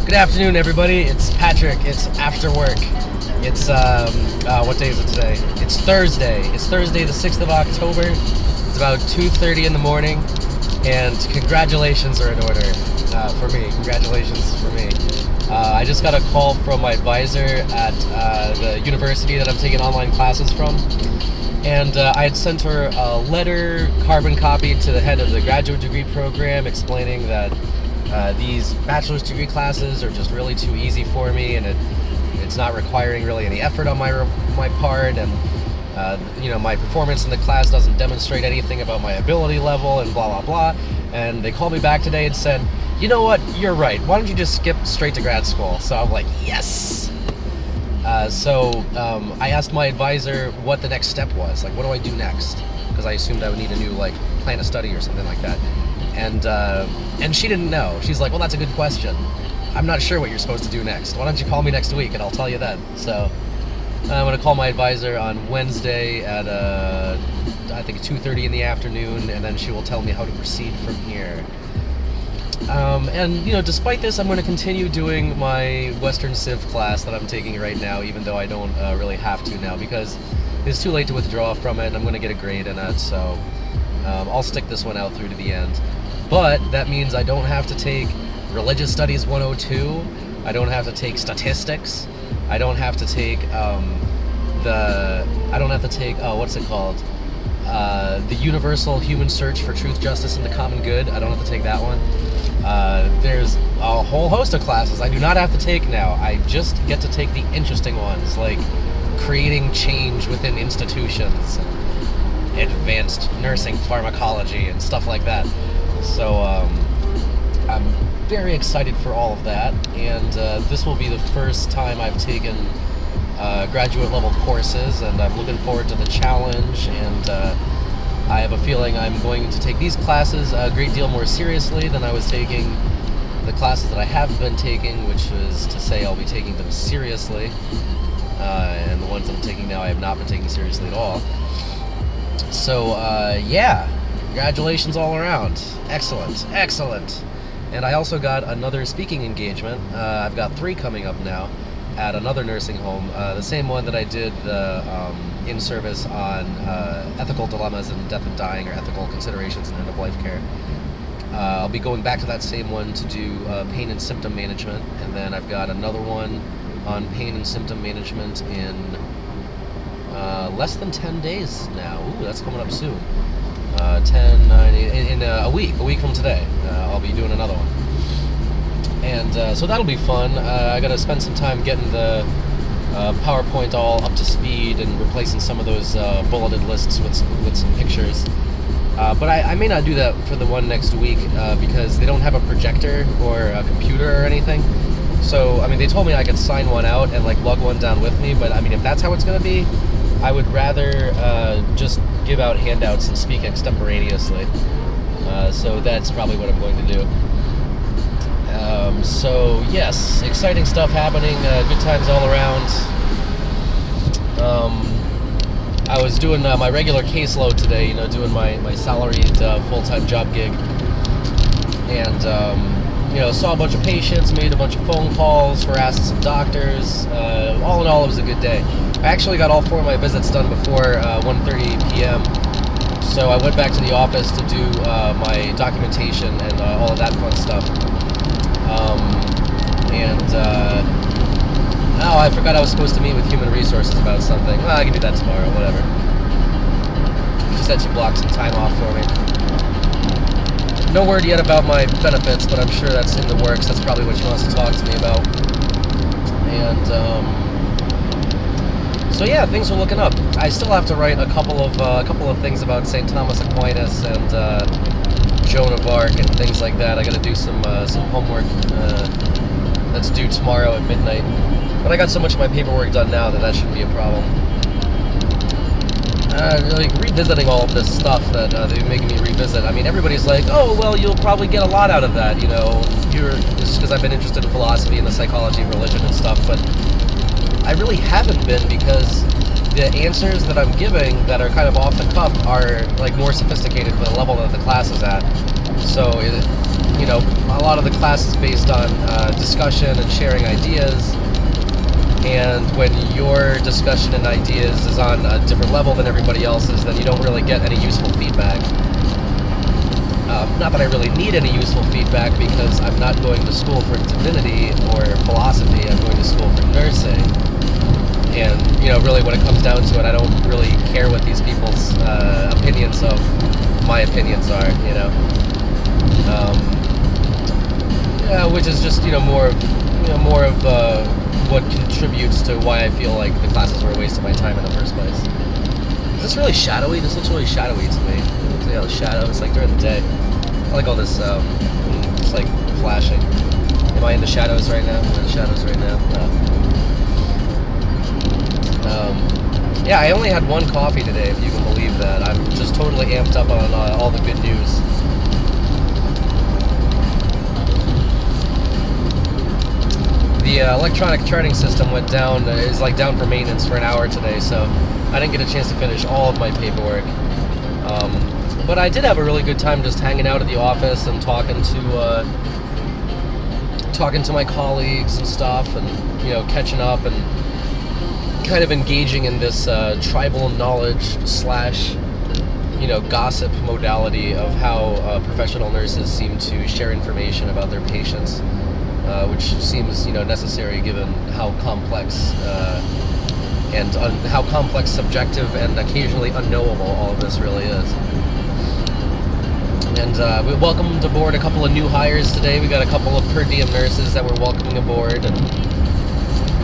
Good afternoon, everybody. It's Patrick. It's after work. It's what day is it today? It's Thursday. It's Thursday, the 6th of October. It's about 2:30 in the morning, and congratulations are in order for me. Congratulations for me. I just got a call from my advisor at the university that I'm taking online classes from, and I had sent her a letter, carbon copied to the head of the graduate degree program, explaining that these bachelor's degree classes are just really too easy for me, and it's not requiring really any effort on my part, and my performance in the class doesn't demonstrate anything about my ability level, and blah blah blah. And they called me back today and said, you know what, you're right, why don't you just skip straight to grad school? So I'm like, yes. I asked my advisor what the next step was, like what do I do next, because I assumed I would need a new plan of study or something like that. And she didn't know. She's like, well, that's a good question. I'm not sure what you're supposed to do next. Why don't you call me next week and I'll tell you then. So I'm going to call my advisor on Wednesday at I think 2:30 in the afternoon, and then she will tell me how to proceed from here. Despite this, I'm going to continue doing my Western Civ class that I'm taking right now, even though I don't really have to now, because it's too late to withdraw from it, and I'm going to get a grade in it, so I'll stick this one out through to the end. But that means I don't have to take Religious Studies 102, I don't have to take Statistics, I don't have to take what's it called? The Universal Human Search for Truth, Justice, and the Common Good. I don't have to take that one. There's a whole host of classes I do not have to take now. I just get to take the interesting ones, like creating change within institutions, and advanced nursing pharmacology, and stuff like that. So I'm very excited for all of that, and this will be the first time I've taken graduate level courses, and I'm looking forward to the challenge, and I have a feeling I'm going to take these classes a great deal more seriously than I was taking the classes that I have been taking, which is to say I'll be taking them seriously, and the ones that I'm taking now I have not been taking seriously at all. So yeah, congratulations all around. Excellent, excellent. And I also got another speaking engagement. I've got 3 coming up now at another nursing home, the same one that I did the in-service on ethical dilemmas in death and dying, or ethical considerations in end-of-life care. I'll be going back to that same one to do pain and symptom management, and then I've got another one on pain and symptom management in less than 10 days now. Ooh, that's coming up soon. 10, 9, 8, in a week from today, I'll be doing another one. And so that'll be fun. I gotta spend some time getting the PowerPoint all up to speed and replacing some of those bulleted lists with some pictures. But I may not do that for the one next week because they don't have a projector or a computer or anything. So, I mean, they told me I could sign one out and lug one down with me, but I mean, if that's how it's gonna be, I would rather just give out handouts and speak extemporaneously. So that's probably what I'm going to do. So yes, exciting stuff happening, good times all around. I was doing my regular caseload today, doing my salaried full-time job gig, and saw a bunch of patients, made a bunch of phone calls, harassed some doctors. All in all, it was a good day. I actually got all 4 of my visits done before 1:30 p.m. So I went back to the office to do my documentation and all of that fun stuff. I forgot I was supposed to meet with Human Resources about something. Well, I can do that tomorrow, whatever. She said she blocked some time off for me. No word yet about my benefits, but I'm sure that's in the works. That's probably what she wants to talk to me about. And, so yeah, things are looking up. I still have to write a couple of things about St. Thomas Aquinas and Joan of Arc and things like that. I got to do some homework that's due tomorrow at midnight. But I got so much of my paperwork done now that shouldn't be a problem. Revisiting all of this stuff that they're making me revisit. I mean, everybody's like, oh, well, you'll probably get a lot out of that, it's because I've been interested in philosophy and the psychology of religion and stuff, but I really haven't been, because the answers that I'm giving that are kind of off the cuff are more sophisticated for the level that the class is at. So you know, a lot of the class is based on discussion and sharing ideas. And when your discussion and ideas is on a different level than everybody else's, then you don't really get any useful feedback. Not that I really need any useful feedback, because I'm not going to school for divinity or philosophy. I'm going to school for nursing. And, you know, really when it comes down to it, I don't really care what these people's opinions of my opinions are, you know. Yeah, which is just, you know, more of what contributes to why I feel like the classes were a waste of my time in the first place. Is this really shadowy? This looks really shadowy to me. See all the shadows, like during the day. I like all this, just like flashing. Am I in the shadows right now? I'm in the shadows right now. No. Yeah, I only had one coffee today, if you can believe that. I'm just totally amped up on all the good news. The electronic charting system went down, is like down for maintenance for an hour today, so I didn't get a chance to finish all of my paperwork. But I did have a really good time just hanging out at the office and talking to my colleagues and stuff, and, you know, catching up and kind of engaging in this tribal knowledge / you know, gossip modality of how professional nurses seem to share information about their patients, which seems, you know, necessary given how complex and how complex, subjective, and occasionally unknowable all of this really is. And we welcomed aboard a couple of new hires today. We got a couple of per diem nurses that we're welcoming aboard, and,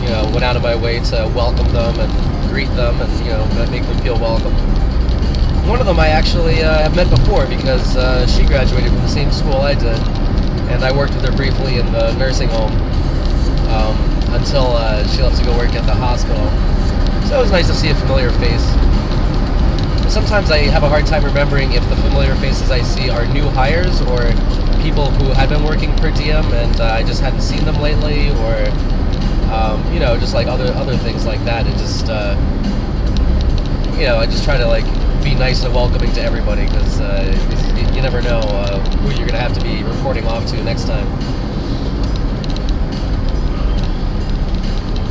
you know, went out of my way to welcome them and greet them and, you know, make them feel welcome. One of them I actually have met before, because she graduated from the same school I did, and I worked with her briefly in the nursing home until she left to go work at the hospital. So it was nice to see a familiar face. Sometimes I have a hard time remembering if the familiar faces I see are new hires or people who had been working per diem and I just hadn't seen them lately, or you know, just like other things like that. It just you know, I just try to like be nice and welcoming to everybody, because you never know who you're gonna have to be reporting off to next time.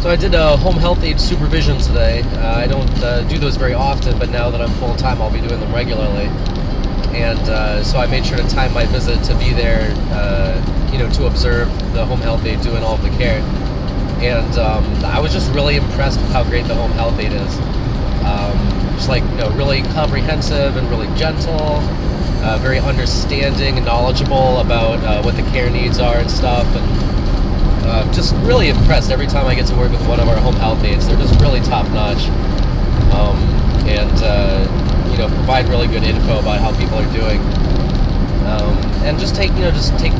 So I did a home health aide supervision today. I don't do those very often, but now that I'm full-time, I'll be doing them regularly. And so I made sure to time my visit to be there, you know, to observe the home health aide doing all of the care. And I was just really impressed with how great the home health aide is. Just like, you know, really comprehensive and really gentle, very understanding and knowledgeable about what the care needs are and stuff. And just really impressed every time I get to work with one of our home health aides. They're just really top notch, and you know, provide really good info about how people are doing, and just take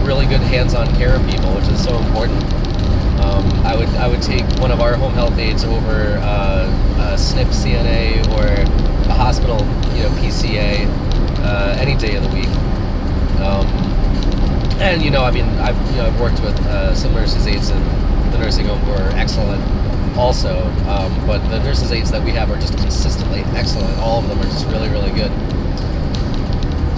really good hands-on care of people, which is so important. I would take one of our home health aides over a SNP CNA or a hospital, you know, PCA any day of the week. And, you know, I mean, I've worked with some nurses aides in the nursing home who are excellent also, but the nurses aides that we have are just consistently excellent. All of them are just really, really good.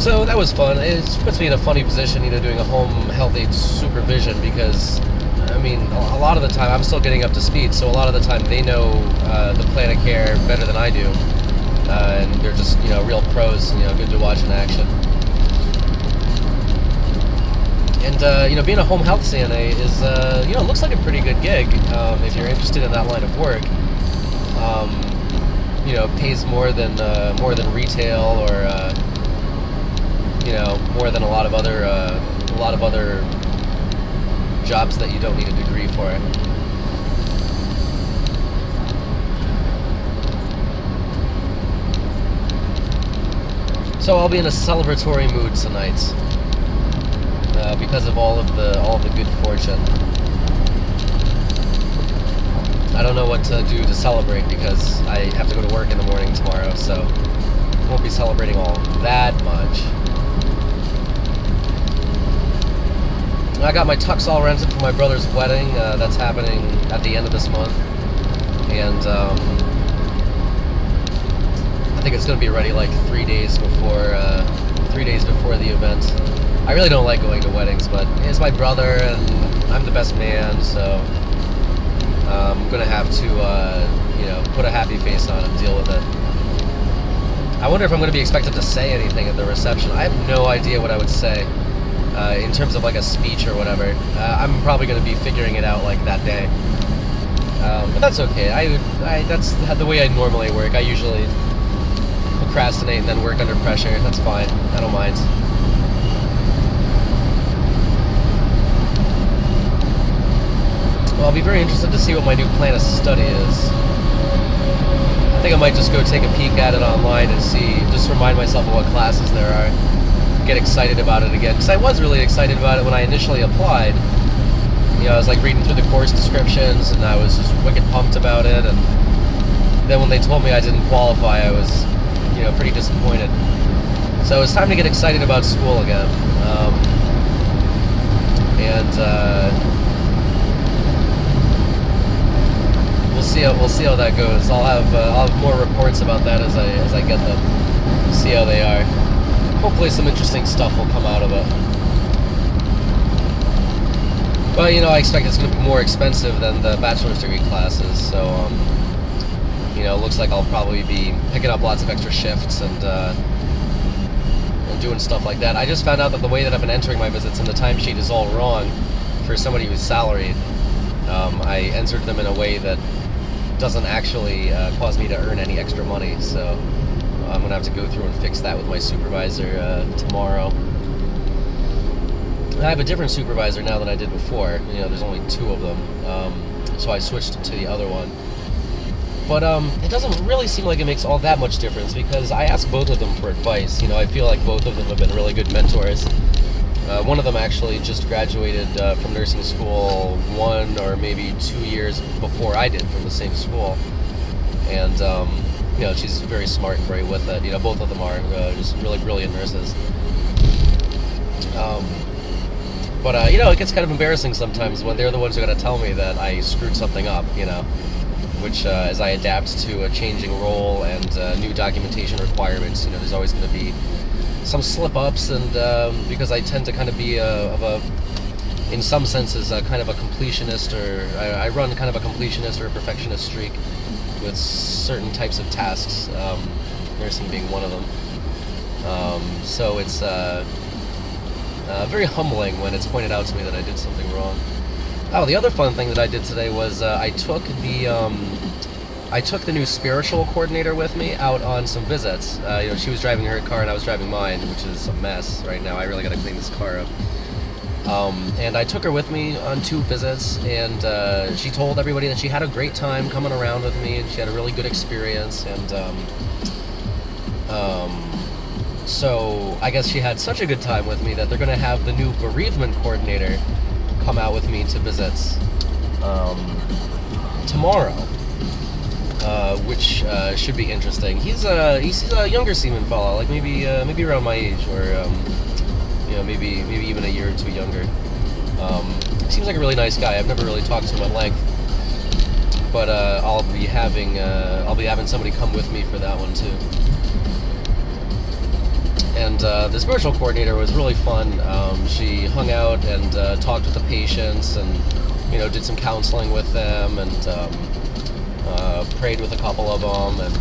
So that was fun. It puts me in a funny position, you know, doing a home health aide supervision, because, I mean, a lot of the time I'm still getting up to speed, so a lot of the time they know the plan of care better than I do, and they're just, you know, real pros, you know, good to watch in action. And, you know, being a home health CNA is, you know, looks like a pretty good gig if you're interested in that line of work. You know, pays more than retail, or you know, more than a lot of other jobs that you don't need a degree for. So I'll be in a celebratory mood tonight. Because of all of the good fortune. I don't know what to do to celebrate, because I have to go to work in the morning tomorrow, so won't be celebrating all that much. I got my tux all rented for my brother's wedding. That's happening at the end of this month, and I think it's going to be ready like 3 days before the event. I really don't like going to weddings, but it's my brother, and I'm the best man, so I'm gonna have to, put a happy face on and deal with it. I wonder if I'm gonna be expected to say anything at the reception. I have no idea what I would say in terms of like a speech or whatever. I'm probably gonna be figuring it out like that day, but that's okay. That's the way I normally work. I usually procrastinate and then work under pressure. That's fine. I don't mind. Well, I'll be very interested to see what my new plan of study is. I think I might just go take a peek at it online and see, just remind myself of what classes there are. Get excited about it again, because I was really excited about it when I initially applied. I was like reading through the course descriptions, and I was just wicked pumped about it, and then when they told me I didn't qualify, I was, pretty disappointed. So it's time to get excited about school again. We'll see how that goes. I'll have more reports about that as I get them. See how they are. Hopefully some interesting stuff will come out of it. But I expect it's going to be more expensive than the bachelor's degree classes, so it looks like I'll probably be picking up lots of extra shifts and doing stuff like that. I just found out that the way that I've been entering my visits in the timesheet is all wrong for somebody who's salaried. I entered them in a way that doesn't actually cause me to earn any extra money, so I'm going to have to go through and fix that with my supervisor tomorrow. I have a different supervisor now than I did before. There's only 2 of them, so I switched to the other one. But it doesn't really seem like it makes all that much difference, because I asked both of them for advice. I feel like both of them have been really good mentors. One of them actually just graduated from nursing school 1 or maybe 2 years before I did from the same school. And, she's very smart and very with it. Both of them are just really brilliant nurses. But it gets kind of embarrassing sometimes when they're the ones who are going to tell me that I screwed something up, which as I adapt to a changing role and new documentation requirements, there's always going to be some slip-ups, and because I tend to kind of be in some senses, kind of a completionist, or I run kind of a completionist or a perfectionist streak with certain types of tasks, nursing being one of them. So it's very humbling when it's pointed out to me that I did something wrong. Oh, the other fun thing that I did today was I took the new spiritual coordinator with me out on some visits. She was driving her car and I was driving mine, which is a mess right now. I really got to clean this car up. And I took her with me on 2 visits, and she told everybody that she had a great time coming around with me, and she had a really good experience. And so I guess she had such a good time with me that they're going to have the new bereavement coordinator come out with me to visits tomorrow. Which should be interesting. He's a younger seaman fella, like maybe around my age, or maybe even a year or 2 younger. Seems like a really nice guy. I've never really talked to him at length, but I'll be having somebody come with me for that one too. And the spiritual coordinator was really fun. She hung out and talked with the patients, and did some counseling with them, and prayed with a couple of them, and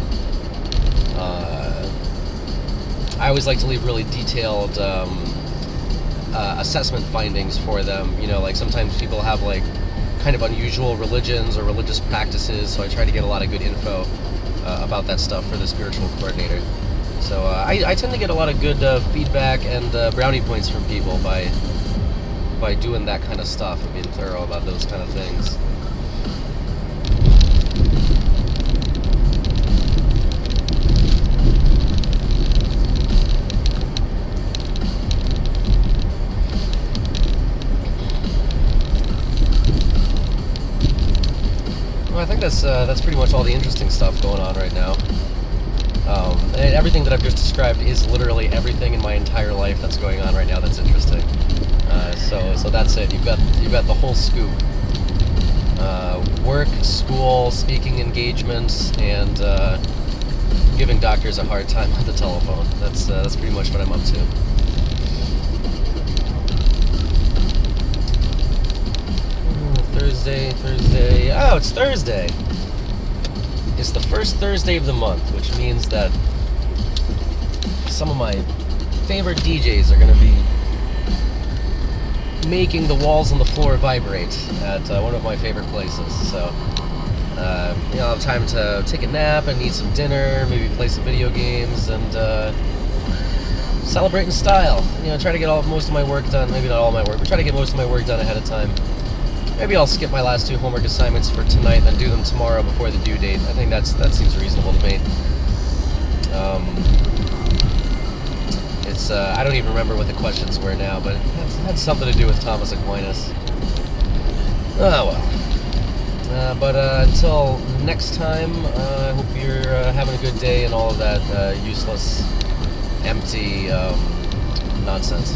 I always like to leave really detailed assessment findings for them. Like sometimes people have like kind of unusual religions or religious practices, so I try to get a lot of good info about that stuff for the spiritual coordinator. So I tend to get a lot of good feedback and brownie points from people by doing that kind of stuff and being thorough about those kind of things. Well, I think that's pretty much all the interesting stuff going on right now. And everything that I've just described is literally everything in my entire life that's going on right now that's interesting. So that's it. You've got the whole scoop. Work, school, speaking engagements, and giving doctors a hard time on the telephone. That's pretty much what I'm up to. Thursday. Oh, it's Thursday. It's the first Thursday of the month, which means that some of my favorite DJs are going to be making the walls on the floor vibrate at one of my favorite places. So, I'll have time to take a nap and eat some dinner, maybe play some video games, and celebrate in style. Try to get most of my work done. Maybe not all my work, but try to get most of my work done ahead of time. Maybe I'll skip my last 2 homework assignments for tonight and do them tomorrow before the due date. I think that seems reasonable to me. I don't even remember what the questions were now, but it had something to do with Thomas Aquinas. Oh well. But until next time, I hope you're having a good day and all of that useless, empty nonsense.